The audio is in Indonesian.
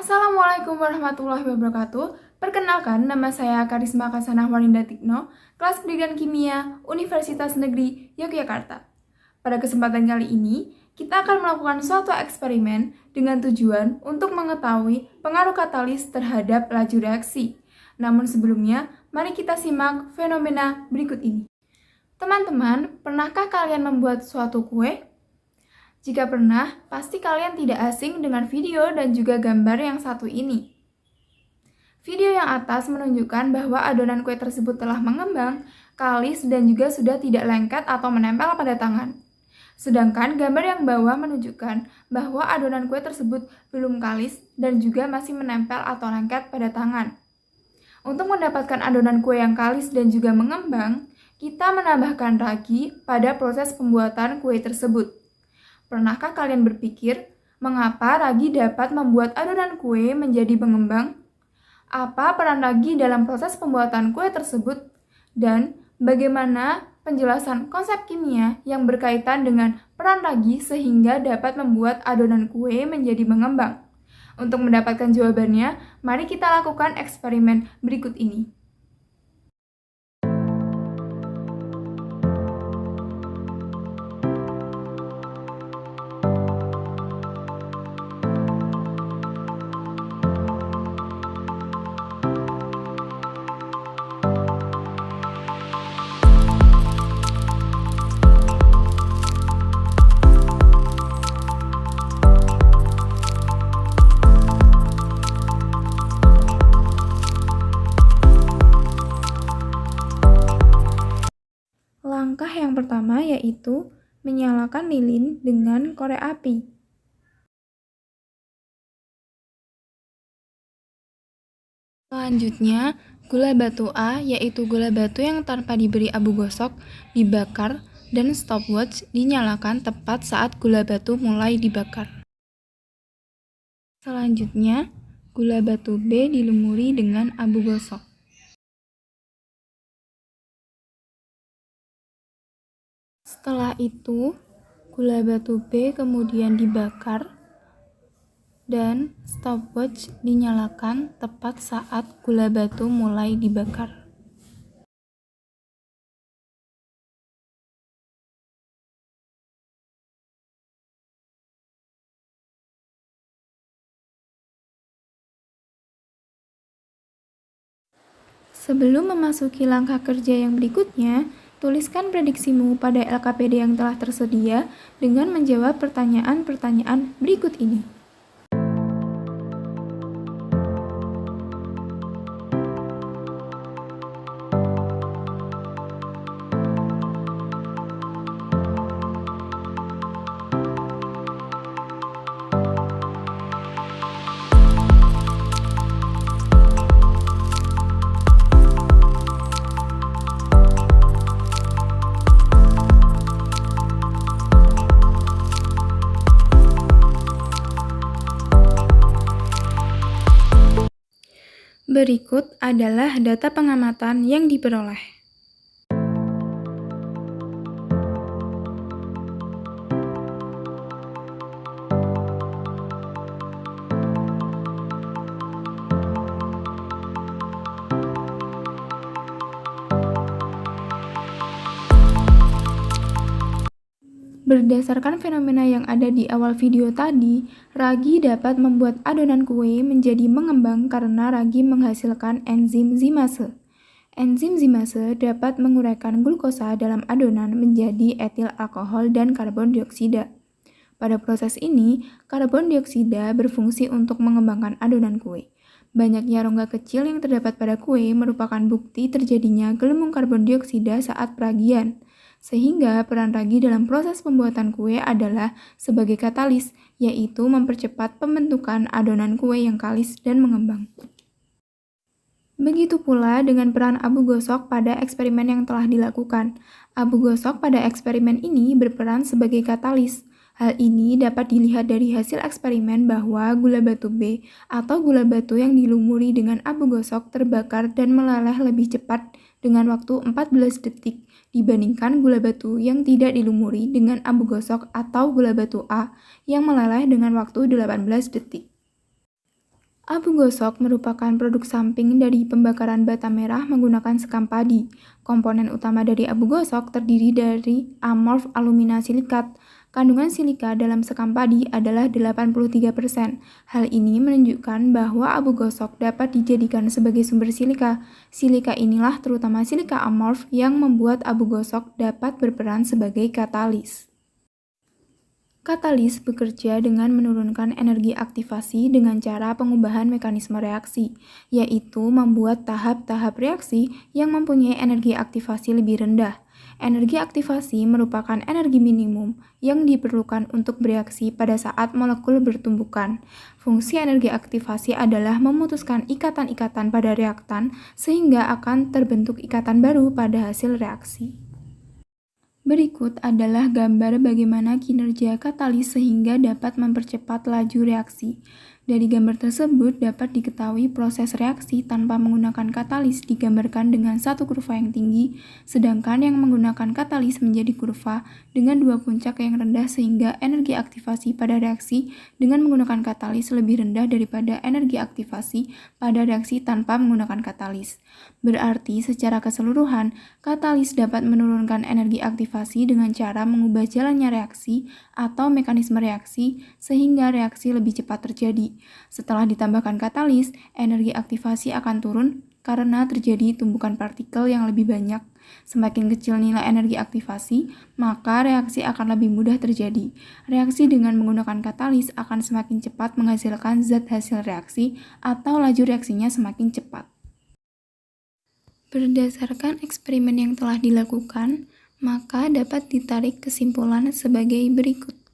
Assalamualaikum warahmatullahi wabarakatuh. Perkenalkan, nama saya Karisma Kasanah Waninda Tikno, kelas pendidikan kimia Universitas Negeri Yogyakarta. Pada kesempatan kali ini, kita akan melakukan suatu eksperimen dengan tujuan untuk mengetahui pengaruh katalis terhadap laju reaksi. Namun sebelumnya, mari kita simak fenomena berikut ini. Teman-teman, pernahkah kalian membuat suatu kue? Jika pernah, pasti kalian tidak asing dengan video dan juga gambar yang satu ini. Video yang atas menunjukkan bahwa adonan kue tersebut telah mengembang, kalis, dan juga sudah tidak lengket atau menempel pada tangan. Sedangkan gambar yang bawah menunjukkan bahwa adonan kue tersebut belum kalis dan juga masih menempel atau lengket pada tangan. Untuk mendapatkan adonan kue yang kalis dan juga mengembang, kita menambahkan ragi pada proses pembuatan kue tersebut. Pernahkah kalian berpikir, mengapa ragi dapat membuat adonan kue menjadi mengembang? Apa peran ragi dalam proses pembuatan kue tersebut? Dan bagaimana penjelasan konsep kimia yang berkaitan dengan peran ragi sehingga dapat membuat adonan kue menjadi mengembang? Untuk mendapatkan jawabannya, mari kita lakukan eksperimen berikut ini. Langkah yang pertama yaitu menyalakan lilin dengan korek api. Selanjutnya, gula batu A yaitu gula batu yang tanpa diberi abu gosok dibakar dan stopwatch dinyalakan tepat saat gula batu mulai dibakar. Selanjutnya, gula batu B dilumuri dengan abu gosok. Setelah itu, gula batu B kemudian dibakar dan stopwatch dinyalakan tepat saat gula batu mulai dibakar. Sebelum memasuki langkah kerja yang berikutnya, tuliskan prediksimu pada LKPD yang telah tersedia dengan menjawab pertanyaan-pertanyaan berikut ini. Berikut adalah data pengamatan yang diperoleh. Berdasarkan fenomena yang ada di awal video tadi, ragi dapat membuat adonan kue menjadi mengembang karena ragi menghasilkan enzim zimase. Enzim zimase dapat menguraikan glukosa dalam adonan menjadi etil alkohol dan karbon dioksida. Pada proses ini, karbon dioksida berfungsi untuk mengembangkan adonan kue. Banyaknya rongga kecil yang terdapat pada kue merupakan bukti terjadinya gelembung karbon dioksida saat peragian. Sehingga peran ragi dalam proses pembuatan kue adalah sebagai katalis, yaitu mempercepat pembentukan adonan kue yang kalis dan mengembang. Begitu pula dengan peran abu gosok pada eksperimen yang telah dilakukan. Abu gosok pada eksperimen ini berperan sebagai katalis. Hal ini dapat dilihat dari hasil eksperimen bahwa gula batu B atau gula batu yang dilumuri dengan abu gosok terbakar dan meleleh lebih cepat dengan waktu 14 detik dibandingkan gula batu yang tidak dilumuri dengan abu gosok atau gula batu A yang meleleh dengan waktu 18 detik. Abu gosok merupakan produk samping dari pembakaran bata merah menggunakan sekam padi. Komponen utama dari abu gosok terdiri dari amorf alumina silikat. Kandungan silika dalam sekam padi adalah 83%. Hal ini menunjukkan bahwa abu gosok dapat dijadikan sebagai sumber silika. Silika inilah terutama silika amorf yang membuat abu gosok dapat berperan sebagai katalis. Katalis bekerja dengan menurunkan energi aktivasi dengan cara pengubahan mekanisme reaksi, yaitu membuat tahap-tahap reaksi yang mempunyai energi aktivasi lebih rendah. Energi aktivasi merupakan energi minimum yang diperlukan untuk bereaksi pada saat molekul bertumbukan. Fungsi energi aktivasi adalah memutuskan ikatan-ikatan pada reaktan sehingga akan terbentuk ikatan baru pada hasil reaksi. Berikut adalah gambar bagaimana kinerja katalis sehingga dapat mempercepat laju reaksi. Dari gambar tersebut dapat diketahui proses reaksi tanpa menggunakan katalis digambarkan dengan satu kurva yang tinggi, sedangkan yang menggunakan katalis menjadi kurva dengan dua puncak yang rendah sehingga energi aktivasi pada reaksi dengan menggunakan katalis lebih rendah daripada energi aktivasi pada reaksi tanpa menggunakan katalis. Berarti secara keseluruhan, katalis dapat menurunkan energi aktivasi dengan cara mengubah jalannya reaksi atau mekanisme reaksi sehingga reaksi lebih cepat terjadi. Setelah ditambahkan katalis, energi aktivasi akan turun karena terjadi tumbukan partikel yang lebih banyak. Semakin kecil nilai energi aktivasi, maka reaksi akan lebih mudah terjadi. Reaksi dengan menggunakan katalis akan semakin cepat menghasilkan zat hasil reaksi atau laju reaksinya semakin cepat. Berdasarkan eksperimen yang telah dilakukan, maka dapat ditarik kesimpulan sebagai berikut.